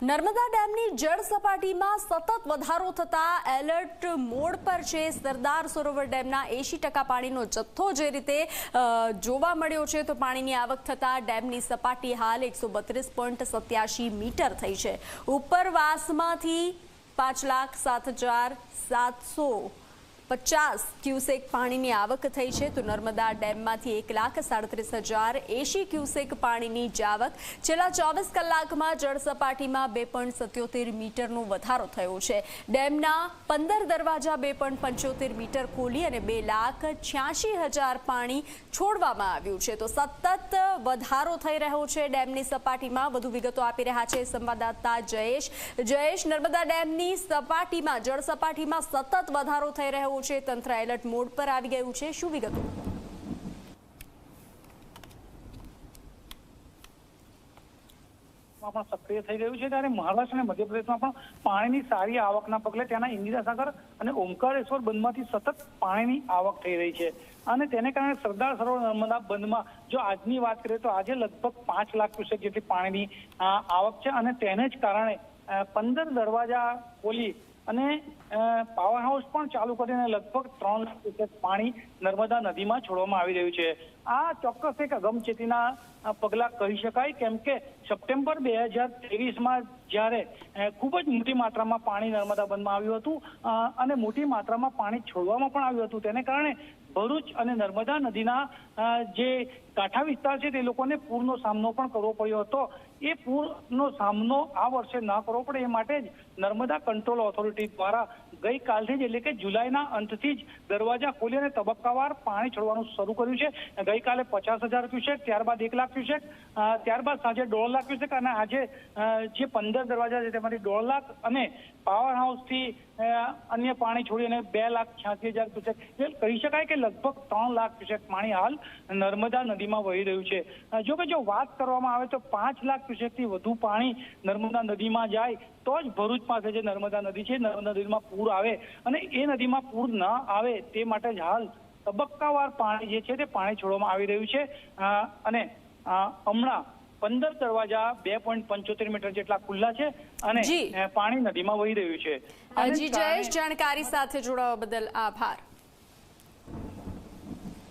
નર્મદા ડેમની જળ સપાટીમાં સતત વધારો થતા એલર્ટ મોડ પર છે સરદાર સરોવર ડેમના 80% પાણીનો જથ્થો જે રીતે જોવા મળ્યો છે તો પાણીની આવક થતા ડેમની સપાટી હાલ 132.87 મીટર થઈ છે। ઉપરવાસમાંથી 5,07,750 ક્યુસેક પાણીની આવક થઈ છે તો નર્મદા ડેમમાંથી 1,37,080 ક્યુસેક પાણીની જાવક છેલ્લા 24 કલાકમાં જળ સપાટીમાં 2.77 મીટરનો વધારો થયો છે। ડેમના 15 દરવાજા 2.75 મીટર ખોલી અને 2,86,000 પાણી છોડવામાં આવ્યું છે તો સતત વધારો થઈ રહ્યો છે ડેમની સપાટીમાં। વધુ વિગતો આપી રહ્યા છે સંવાદદાતા જયેશ। નર્મદા ડેમની સપાટીમાં જળ સપાટીમાં સતત વધારો થઈ રહ્યો છે, તંત્ર એલર્ટ મોડ પર આવી ગયું છે, શું વિગતો? સક્રિય થઈ ગયું છે ત્યારે મહારાષ્ટ્ર અને મધ્યપ્રદેશમાં પણ પાણીની સારી આવકના પગલે ત્યાંના ઇન્દિરા સાગર અને ઓમકારેશ્વર બંધમાંથી સતત પાણીની આવક થઈ રહી છે અને તેને કારણે સરદાર સરોવર નર્મદા બંધમાં જો આજની વાત કરીએ તો આજે લગભગ 5 લાખ ક્યુસેક જેટલી પાણીની આવક છે અને તેને જ કારણે 15 દરવાજા ખોલી અને પાવર હાઉસ પણ ચાલુ કરીને લગભગ 3 લાખ ક્યુસેક પાણી નર્મદા નદીમાં છોડવામાં આવી રહ્યું છે। આ ચોક્કસ એક અગમચેતીના પગલાં કહી શકાય, કેમ કે સપ્ટેમ્બર 2023માં જ્યારે ખૂબ જ મોટી માત્રામાં પાણી નર્મદા બંધમાં આવ્યું હતું અને મોટી માત્રામાં પાણી છોડવામાં પણ આવ્યું હતું, તેને કારણે ભરૂચ અને નર્મદા નદીના જે કાંઠા વિસ્તાર છે તે લોકોને પૂરનો સામનો પણ કરવો પડ્યો હતો। એ પૂરનો સામનો આ વર્ષે ન કરવો પડે એ માટે જ નર્મદા કંટ્રોલ ઓથોરિટી દ્વારા ગઈકાલથી જ એટલે કે જુલાઈના અંતથી જ દરવાજા ખોલી અને તબક્કાવાર પાણી છોડવાનું શરૂ કર્યું છે। ગઈકાલે 50,000 ક્યુસેક, ત્યારબાદ 1 લાખ ક્યુસેક, ત્યારબાદ સાંજે 1.5 લાખ ક્યુસેક અને આજે જે 15 દરવાજા છે તેમાંથી 1.5 લાખ અને પાવર હાઉસથી અન્ય પાણી છોડીને 2,86,000 ક્યુસેક કહી શકાય કે લગભગ 3 લાખ ક્યુસેક પાણી હાલ નર્મદા નદીમાં વહી રહ્યું છે। જો કે જો વાત કરવામાં આવે તો 5 લાખ ક્યુસેકથી વધુ પાણી નર્મદા નદીમાં જાય તો જ ભરૂચ પાસે જે નર્મદા નદી છે નર્મદા નદીમાં પૂર આવે અને એ નદીમાં પૂર ન આવે તે માટે જ હાલ તબક્કાવાર પાણી જે છે તે પાણી છોડવામાં આવી રહ્યું છે અને હમણાં 15 દરવાજા 2.75 મીટર જેટલા ખુલ્લા છે અને પાણી નદીમાં વહી રહ્યું છે। જયેશ, જાણકારી સાથે જોડાવા બદલ આભાર।